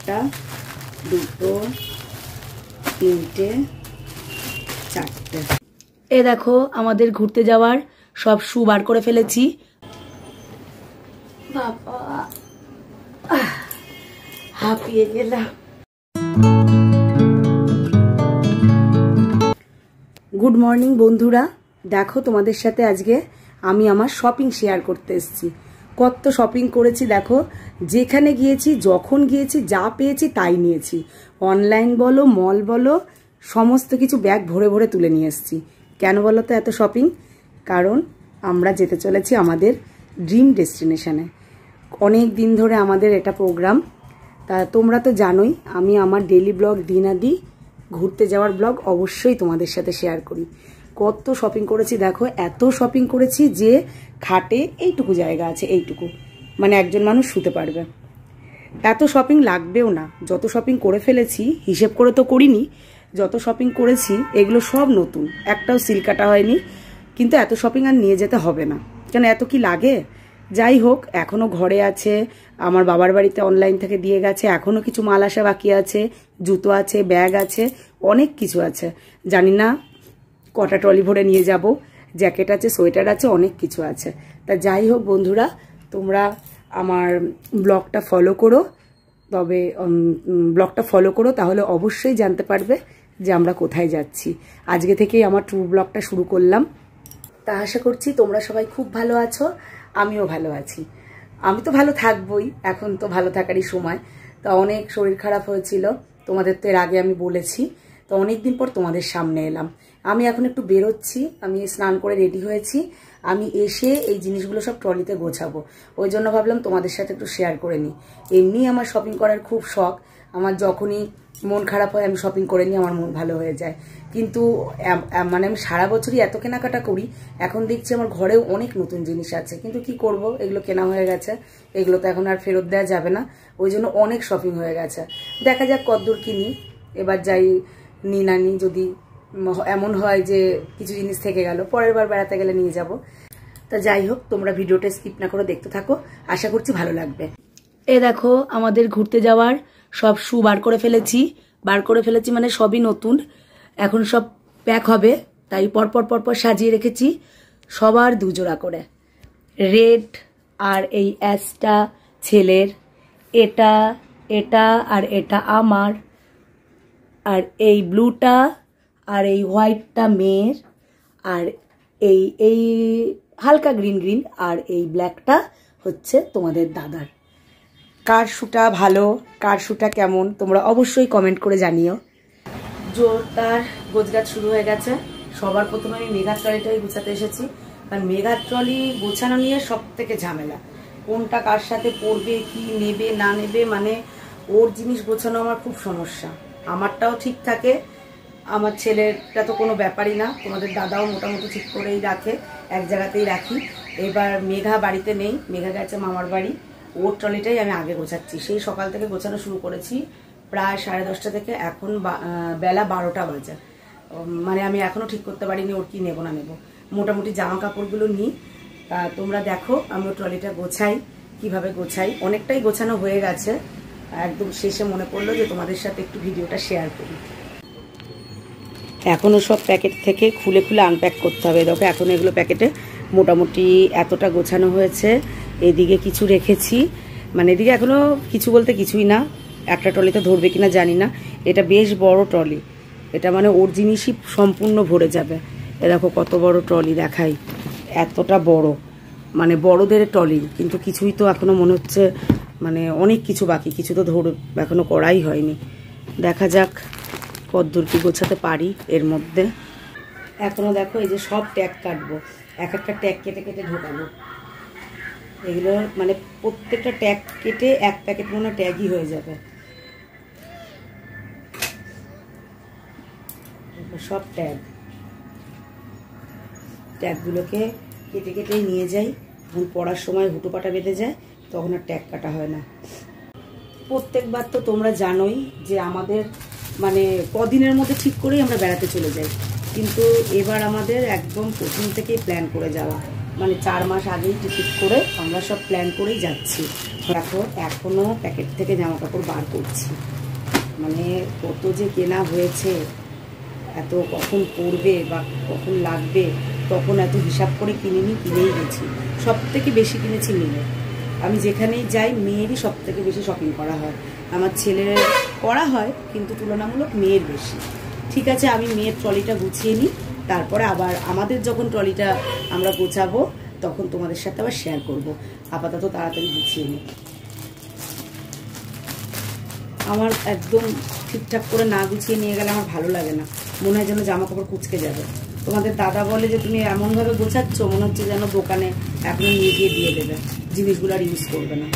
একটা, দুটো, তিনটে, চারটে। এ দেখো আমাদের ঘুরতে যাওয়ার সব শু বার করে ফেলেছি। বাবা হাঁপিয়ে গেলাম। গুড মর্নিং বন্ধুরা, দেখো তোমাদের সাথে আজকে আমি আমার শপিং শেয়ার করতে এসেছি। কত শপিং করেছি দেখো, যেখানে গিয়েছি, যখন গিয়েছি, যা পেয়েছি তাই নিয়েছি। অনলাইন বলো, মল বলো, সমস্ত কিছু ব্যাগ ভরে ভরে তুলে নিয়ে এসেছি। কেন বলো তো এত শপিং? কারণ আমরা যেতে চলেছি আমাদের ড্রিম ডেস্টিনেশনে। অনেক দিন ধরে আমাদের এটা প্রোগ্রাম। তা তোমরা তো জানোই আমি আমার ডেইলি ব্লগ দিনাদি ঘুরতে যাওয়ার ব্লগ অবশ্যই তোমাদের সাথে শেয়ার করি। কত শপিং করেছি দেখো, এত শপিং করেছি যে খাটে এইটুকু জায়গা আছে, এইটুকু, মানে একজন মানুষ শুতে পারবে। এত শপিং লাগবেও না, যত শপিং করে ফেলেছি হিসেব করে তো করিনি। যত শপিং করেছি এগুলো সব নতুন, একটাও সিল কাটা হয়নি। কিন্তু এত শপিং আর নিয়ে যেতে হবে না, কেন এত কি লাগে। যাই হোক, এখনও ঘরে আছে, আমার বাবার বাড়িতে অনলাইন থেকে দিয়ে গেছে, এখনও কিছু মাল আসা বাকি আছে, জুতো আছে, ব্যাগ আছে, অনেক কিছু আছে। জানি না কটা ট্রলি ভরে নিয়ে যাব, জ্যাকেট আছে, সোয়েটার আছে, অনেক কিছু আছে। তা যাই হোক বন্ধুরা, তোমরা আমার ব্লগটা ফলো করো, তবে ব্লগটা ফলো করো, তাহলে অবশ্যই জানতে পারবে যে আমরা কোথায় যাচ্ছি। আজকে থেকেই আমার ট্যুর ব্লগটা শুরু করলাম। তা আশা করছি তোমরা সবাই খুব ভালো আছো, আমিও ভালো আছি। আমি তো ভালো থাকবই, এখন তো ভালো থাকারই সময়। তা অনেক শরীর খারাপ হয়েছিল, তোমাদের তো এর আগে আমি বলেছি। তো অনেক দিন পর তোমাদের সামনে এলাম। আমি এখন একটু বেরোচ্ছি, আমি স্নান করে রেডি হয়েছি। আমি এসে এই জিনিসগুলো সব ট্রলিতে গোছাবো, ওই জন্য ভাবলাম তোমাদের সাথে একটু শেয়ার করে নিই। এমনি আমার শপিং করার খুব শখ, আমার যখনই মন খারাপ হয় আমি শপিং করে নিই, আমার মন ভালো হয়ে যায়। কিন্তু মানে আমি সারা বছরই এত কেনাকাটা করি, এখন দেখছি আমার ঘরেও অনেক নতুন জিনিস আছে, কিন্তু কি করব, এগুলো কেনা হয়ে গেছে, এগুলো তো এখন আর ফেরত দেওয়া যাবে না, ওই জন্য অনেক শপিং হয়ে গেছে। দেখা যাক কতদূর কিনি, এবার যাই নি না নি, যদি এমন হয় যে কিছু জিনিস থেকে গেল, পরের বার বেড়াতে গেলে নিয়ে যাব। তা যাই হোক, তোমরা ভিডিওটা স্কিপ না করে দেখতে থাকো, আশা করছি ভালো লাগবে। এ দেখো আমাদের ঘুরতে যাওয়ার সব শু বার করে ফেলেছি মানে সবই নতুন, এখন সব প্যাক হবে, তাই পরপর সাজিয়ে রেখেছি সবার দুজোড়া করে। রেড আর এই অ্যাশটা ছেলের, এটা এটা আর এটা আমার, আর এই ব্লুটা আর এই হোয়াইটটা মেয়ের, আর এই এই হালকা গ্রিন গ্রিন আর এই ব্ল্যাকটা হচ্ছে তোমাদের দাদার। কার শুটা ভালো, কার শুটা কেমন, তোমরা অবশ্যই কমেন্ট করে জানিও। জোরদার গোছগাছ শুরু হয়ে গেছে। সবার প্রথমে আমি মেঘার ট্রলিটাই গুছাতে এসেছি, কারণ মেঘার ট্রলি গোছানো নিয়ে সব থেকে ঝামেলা। কোনটা কার সাথে পড়বে, কি নেবে না নেবে, মানে ওর জিনিস গোছানো আমার খুব সমস্যা। আমারটাও ঠিক থাকে, আমার ছেলেরটা তো কোনো ব্যাপারই না, তোমাদের দাদাও মোটামুটি ঠিক করেই রাখে, এক জায়গাতেই রাখি। এবার মেঘা বাড়িতে নেই, মেঘা গেছে মামার বাড়ি, ওর ট্রলিটাই আমি আগে গোছাচ্ছি। সেই সকাল থেকে গোছানো শুরু করেছি, প্রায় 10:30 থেকে এখন বেলা 12টা বাজে। মানে আমি এখনও ঠিক করতে পারিনি ওর কি নেবো না নেবো। মোটামুটি জামা কাপড়গুলো নিই। তা তোমরা দেখো আমি ওর ট্রলিটা গোছাই, কিভাবে গোছাই। অনেকটাই গোছানো হয়ে গেছে, একদম শেষে মনে পড়লো যে তোমাদের সাথে একটু ভিডিওটা শেয়ার করি। এখনও সব প্যাকেট থেকে খুলে খুলে আনপ্যাক করতে হবে। দেখো এখন এগুলো প্যাকেটে মোটামুটি এতটা গোছানো হয়েছে। এদিকে কিছু রেখেছি, মানে এদিকে এখনও কিছু বলতে কিছুই না, একটা ট্রলিতে ধরবে কিনা জানি না। এটা বেশ বড় ট্রলি, এটা মানে ওর জিনিসই সম্পূর্ণ ভরে যাবে। এ দেখো কত বড় ট্রলি, দেখাই এতটা বড়, মানে বড়দের ট্রলি, কিন্তু কিছুই তো এখনও মনে হচ্ছে মানে অনেক কিছু বাকি, কিছু তো এখনও করাই হয়নি। দেখা যাক কতদূর কি গোছাতে পারি এর মধ্যে। এখনও দেখো এই যে সব ট্যাগ কাটবো, এক একটা ট্যাগ কেটে কেটে ঢোকাবো। এগুলো মানে প্রত্যেকটা ট্যাগ কেটে এক প্যাকেট মনে ট্যাগই হয়ে যাবে। সব ট্যাগগুলোকে কেটে কেটেই নিয়ে যাই, যখন পড়ার সময় হুটোপাটা বেঁধে যায় তখন আর ট্যাগ কাটা হয় না। প্রত্যেকবার তো তোমরা জানোই যে আমাদের মানে কদিনের মধ্যে ঠিক করেই আমরা বেড়াতে চলে যাই, কিন্তু এবার আমাদের একদম প্রথম থেকেই প্ল্যান করে যাওয়া, মানে 4 মাস আগেই টিকিট করে আমরা সব প্ল্যান করেই যাচ্ছি। দেখো এখনও প্যাকেট থেকে জামা কাপড় বার করছি, মানে কত যে কেনা হয়েছে, এত কখন পড়বে বা কখন লাগবে তখন এত হিসাব করে কিনিনি, কিনেই গেছি। সব থেকে বেশি কিনেছি মেয়ের। আমি যেখানেই যাই মেয়েরই সব থেকে বেশি শপিং করা হয়। আমার ছেলের করা হয় কিন্তু তুলনামূলক মেয়ের বেশি। ঠিক আছে, আমি মেয়ের ট্রলিটা গুছিয়ে নিই, তারপরে আবার আমাদের যখন ট্রলিটা আমরা গোছাবো তখন তোমাদের সাথে আবার শেয়ার করব। আপাতত তাড়াতাড়ি গুছিয়ে নিই। আমার একদম ঠিকঠাক করে না গুছিয়ে নিয়ে গেলে আমার ভালো লাগে না, মনে হয় যেন জামা কাপড় কুচকে যাবে। তোমাদের দাদা বলে যে তুমি এমনভাবে গোছাচ্ছ মনে হচ্ছে যেন দোকানে এখনো নিয়ে গিয়ে দিয়ে দেবে, জিনিসগুলো আর ইউজ করবে না।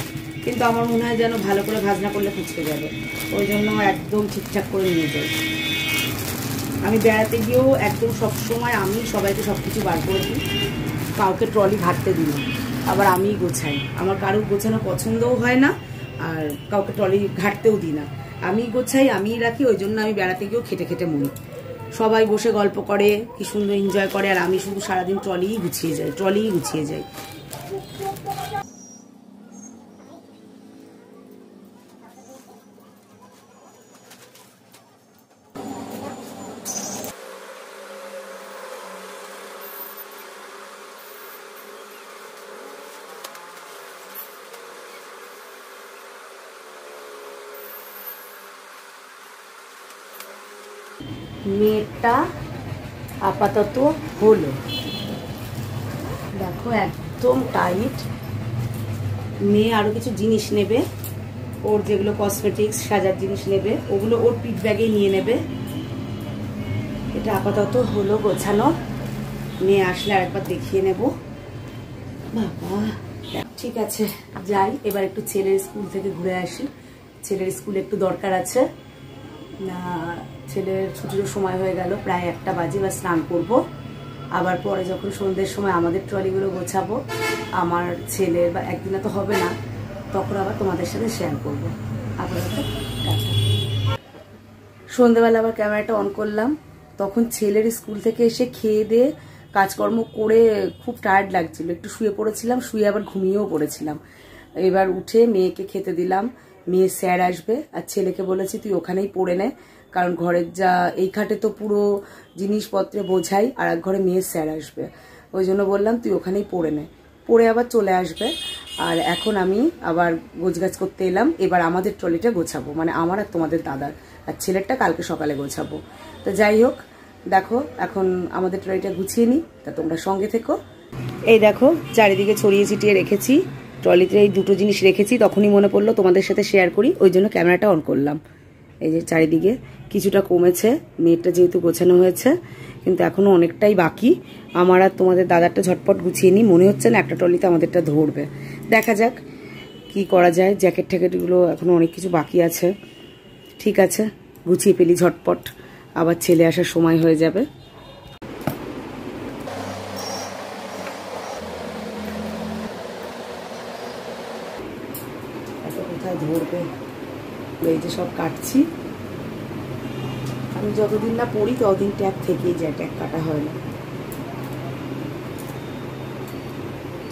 কিন্তু আমার মনে হয় যেন ভালো করে ভাজ না করলে কুচকে যাবে, ওই জন্য একদম ঠিকঠাক করে নিয়ে যাই। আমি বেড়াতে গিয়েও একদম সবসময় আমি সবাইকে সব কিছু বার করে দিই, কাউকে ট্রলি ঘাটতে দিই না, আবার আমিই গোছাই। আমার কারোর গোছানো পছন্দও হয় না, আর কাউকে ট্রলি ঘাটতেও দিই না, আমি গোছাই, আমিই রাখি। ওই জন্য আমি বেড়াতে গিয়েও খেটে খেটে মরি। সবাই বসে গল্প করে, কি সুন্দর এনজয় করে, আর আমি শুধু সারাদিন ট্রলিই গুছিয়ে যাই। মেয়েটা আপাতত হলো, দেখো একদম টাইট। মেয়ে আরও কিছু জিনিস নেবে, ওর যেগুলো কসমেটিক্স সাজার জিনিস নেবে ওগুলো ওর পিঠ ব্যাগে নিয়ে নেবে। এটা আপাতত হলো গোছানো, মেয়ে আসলে আরেকবার দেখিয়ে নেব। বাবা ঠিক আছে, যাই এবার একটু ছেলের স্কুল থেকে ঘুরে আসি। ছেলের স্কুলে একটু দরকার আছে, না ছেলের ছুটিরও সময় হয়ে গেল, প্রায় 1টা বাজে, বা স্নান করব। আবার পরে যখন সন্ধ্যের সময় আমাদের ট্রলিগুলো গোছাবো, আমার ছেলের, বা একদিনে তো হবে না, তখন আবার তোমাদের সাথে শেয়ার করব। আপাতত সন্ধ্যেবেলা আবার ক্যামেরাটা অন করলাম, তখন ছেলের স্কুল থেকে এসে খেয়ে দিয়ে কাজকর্ম করে খুব টায়ার্ড লাগছিল, একটু শুয়ে পড়েছিলাম, শুয়ে আবার ঘুমিয়েও পড়েছিলাম। এবার উঠে মেয়েকে খেতে দিলাম, মেয়ে স্যার আসবে, আর ছেলেকে বলেছি তুই ওখানেই পড়ে নে, কারণ ঘরের যা এই খাটে তো পুরো জিনিসপত্রে বোঝাই, আর এক ঘরে মেয়ের স্যার আসবে, ওই জন্য বললাম তুই ওখানেই পড়ে নে, পড়ে আবার চলে আসবে। আর এখন আমি আবার গোছগাছ করতে এলাম, এবার আমাদের ট্রলিটা গোছাবো, মানে আমার আর তোমাদের দাদার, আর ছেলেরটা কালকে সকালে গোছাবো। তো যাই হোক, দেখো এখন আমাদের ট্রলিটা গুছিয়ে নিই, তা তোমরা সঙ্গে থেকো। এই দেখো চারিদিকে ছড়িয়ে ছিটিয়ে রেখেছি, ট্রলিতে এই দুটো জিনিস রেখেছি, তখনই মনে পড়লো তোমাদের সাথে শেয়ার করি, ওই জন্য ক্যামেরাটা অন করলাম। এই যে চারিদিকে কিছুটা কমেছে, মেয়েটা যেহেতু গোছানো হয়েছে, কিন্তু এখনও অনেকটাই বাকি। আমার আর তোমাদের দাদারটা ঝটপট গুছিয়ে নিই, মনে হচ্ছে না একটা ট্রলিতে আমাদেরটা ধরবে, দেখা যাক কি করা যায়। জ্যাকেট ট্যাকেটগুলো এখনও অনেক কিছু বাকি আছে, ঠিক আছে গুছিয়ে ফেলি ঝটপট, আবার ছেলে আসার সময় হয়ে যাবে। কোথায় ধরবে, এই যে সব কাটছি, আমি যতদিন না পড়ি ততদিন ট্যাগ থেকেই যায়, ট্যাগ কাটা হয় না।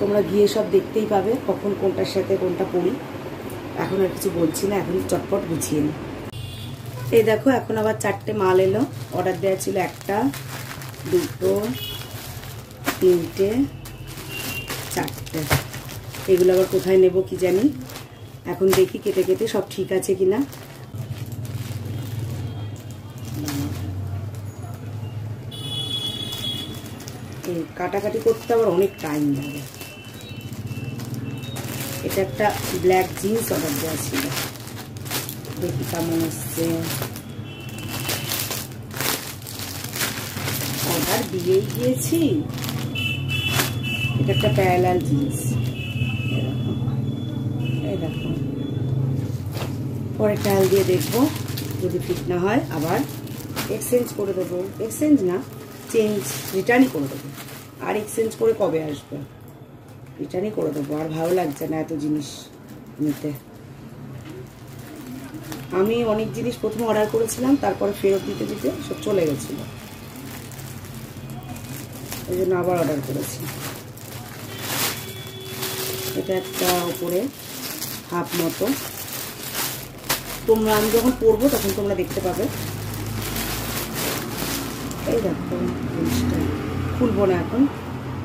তোমরা গিয়ে সব দেখতেই পাবে কখন কোনটার সাথে কোনটা পড়ি, এখন আর কিছু বলছি না, এখন চটপট গুছিয়ে নিই। এই দেখো এখন আবার 4টে মাল এলো, অর্ডার দেওয়া ছিল 1টা 2টো 3টে 4টে, এগুলো আবার কোথায় নেব কি জানি, এখন দেখি কেটে কেটে সব ঠিক আছে কিনা। কাটাকাটি করতে আবার অনেক টাইম লাগে। এটা একটা ব্ল্যাক জিন্স অর্ডার দেওয়া ছিল, দেখি কেমন আসছে। অর্ডার দিয়েই গিয়েছি, এটা একটা প্যারালাল জিন্স, এই দেখো। পরে ট্রায়াল দিয়ে দেখবো, যদি ফিট না হয় আবার এক্সচেঞ্জ করে দেবো, এক্সচেঞ্জ না চেঞ্জ, রিটার্নই করে দেবো। আর এক্সচেঞ্জ করে কবে আসবে, রিটার্নই করে দেবো, আর ভালো লাগছে না এত জিনিস নিতে। আমি অনেক জিনিস প্রথমে অর্ডার করেছিলাম, তারপরে ফেরত দিতে দিতে সব চলে গেছিলো, ওই জন্য আবার অর্ডার করেছি। এটা একটা উপরে হাফ মতো। তোমরা আমি যখন পরবো তখন তোমরা দেখতে পাবে। এই দেখো জিনিসটা খুলবো না এখন,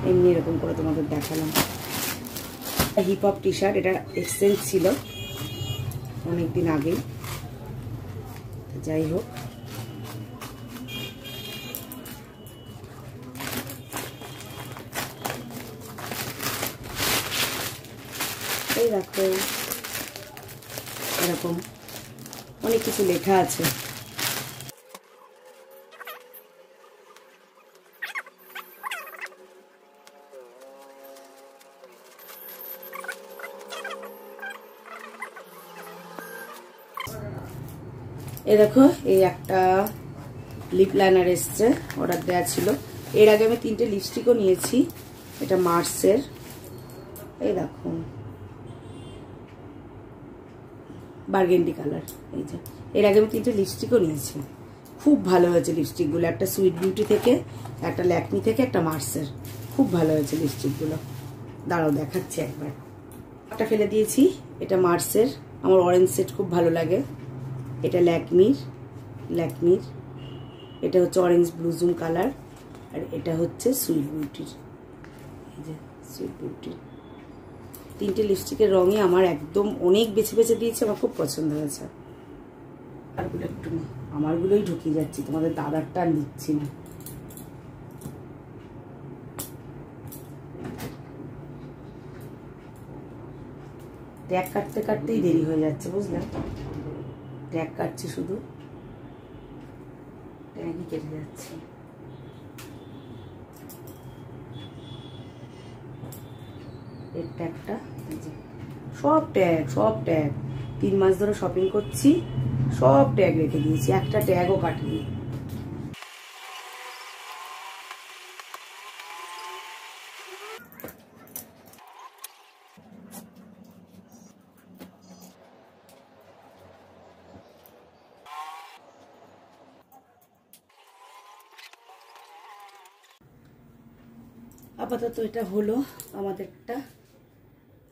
এমনি এরকম করে তোমাদের দেখালাম। হিপ হপ টি শার্ট, এটা এক্সচেঞ্জ ছিল অনেকদিন আগেই। যাই হোক, এই দেখো এরকম অনেক কিছু লেখা আছে। এই দেখো, এই একটা লিপ লাইনার এসছে, অর্ডার দেওয়া ছিল। এর আগে আমি 3টে লিপস্টিকও নিয়েছি, এটা মার্সের। এই দেখো বার্গেন্ডি কালার। এই যে এর আগে আমি 3টে লিপস্টিকও নিয়েছি, খুব ভালো হয়েছে লিপস্টিকগুলো। একটা সুইট বিউটি থেকে, একটা ল্যাকমি থেকে, একটা মার্সের। খুব ভালো হয়েছে লিপস্টিকগুলো। দাঁড়াও দেখাচ্ছি একবার। একটা ফেলে দিয়েছি, এটা মার্সের, আমার অরেঞ্জ সেট খুব ভালো লাগে। এটা ল্যাকমির, এটা হচ্ছে অরেঞ্জ ব্লু জুম কালার, আর এটা হচ্ছে সুইট বিউটির। এই যে সুইট বিউটির 3টে লিপস্টিকের রঙই আমার একদম অনেক বেছে বেছে দিয়েছে, আমার খুব পছন্দ হয়েছে। আরগুলো একটু নেই, আমারগুলোই ঢুকিয়ে যাচ্ছি, তোমাদের দাদারটা আর নিচ্ছি না। ট্যাগ কাটতে কাটতেই দেরি হয়ে যাচ্ছে, বুঝলেন? ট্যাগ কাটছি, শুধু ট্যাগই কেটে যাচ্ছে। এর ট্যাগটা, সব ট্যাগ 3 মাস ধরে শপিং করছি, সব ট্যাগ রেখে দিয়েছি, একটা ট্যাগও কাটিনি। আপাতত এটা হলো আমাদেরটা,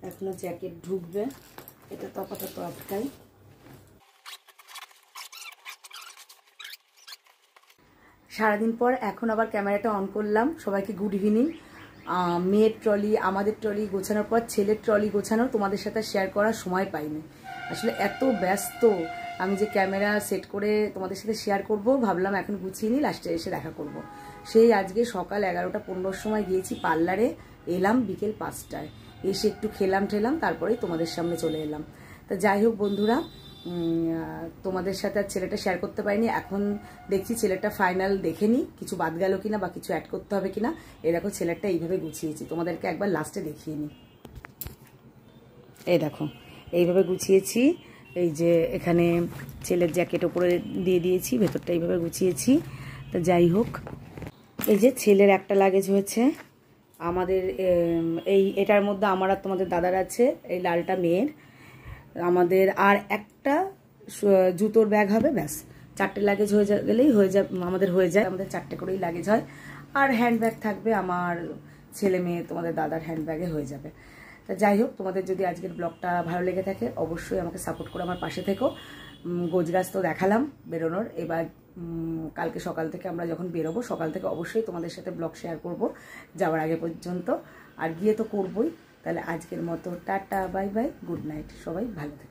এখনো জ্যাকেট ঢুকবে, এটা তো আপাতত আটকাই। সারাদিন পর এখন আবার ক্যামেরাটা অন করলাম। সবাইকে গুড ইভিনিং। মেয়ের ট্রলি, আমাদের ট্রলি গোছানোর পর ছেলের ট্রলি গোছানো তোমাদের সাথে শেয়ার করার সময় পাইনি, আসলে এত ব্যস্ত আমি যে ক্যামেরা সেট করে তোমাদের সাথে শেয়ার করব ভাবলাম এখন গুছিয়ে নিই, লাস্টে এসে দেখা করব। সেই আজকে সকাল 11টা 15 সময় গিয়েছি পার্লারে, এলাম বিকেল 5টায়, এসে একটু খেলাম তারপরেই তোমাদের সামনে চলে এলাম। তা যাই হোক বন্ধুরা, তোমাদের সাথে আর ছেলেটা শেয়ার করতে পারিনি। এখন দেখছি ছেলেটা ফাইনাল দেখে নিই, কিছু বাদ গেল কিনা বা কিছু অ্যাড করতে হবে কিনা। এই দেখো ছেলেটা এইভাবে গুছিয়েছি, তোমাদেরকে একবার লাস্টে দেখিয়ে নিই। এই দেখো এইভাবে গুছিয়েছি, এই যে এখানে ছেলের জ্যাকেট ওপরে দিয়ে দিয়েছি, ভেতরটা এইভাবে গুছিয়েছি। তা যাই হোক, এই যে ছেলের একটা লাগেজ হয়েছে, আমাদের এটার মধ্যে আমার আর তোমাদের দাদার আছে, এই লালটা মেয়ের, আমাদের আর একটা জুতোর ব্যাগ হবে, ব্যাস 4টে লাগেজ হয়ে গেলেই হয়ে যায়, আমাদের 4টে করেই লাগেজ হয়। আর হ্যান্ডব্যাগ থাকবে আমার ছেলে মেয়ে, তোমাদের দাদার হ্যান্ডব্যাগে হয়ে যাবে। তা যাই হোক, তোমাদের যদি আজকের ব্লগটা ভালো লেগে থাকে অবশ্যই আমাকে সাপোর্ট করে আমার পাশে থেকো। গোছগাছ তো দেখালাম বেরোনোর, এবার কালকে সকাল থেকে আমরা যখন বেরোবো, সকাল থেকে অবশ্যই তোমাদের সাথে ব্লগ শেয়ার করব যাওয়ার আগে পর্যন্ত, আর গিয়ে তো করবই। তাহলে আজকের মতো tata, bye bye, good night, সবাই ভালো থেকো।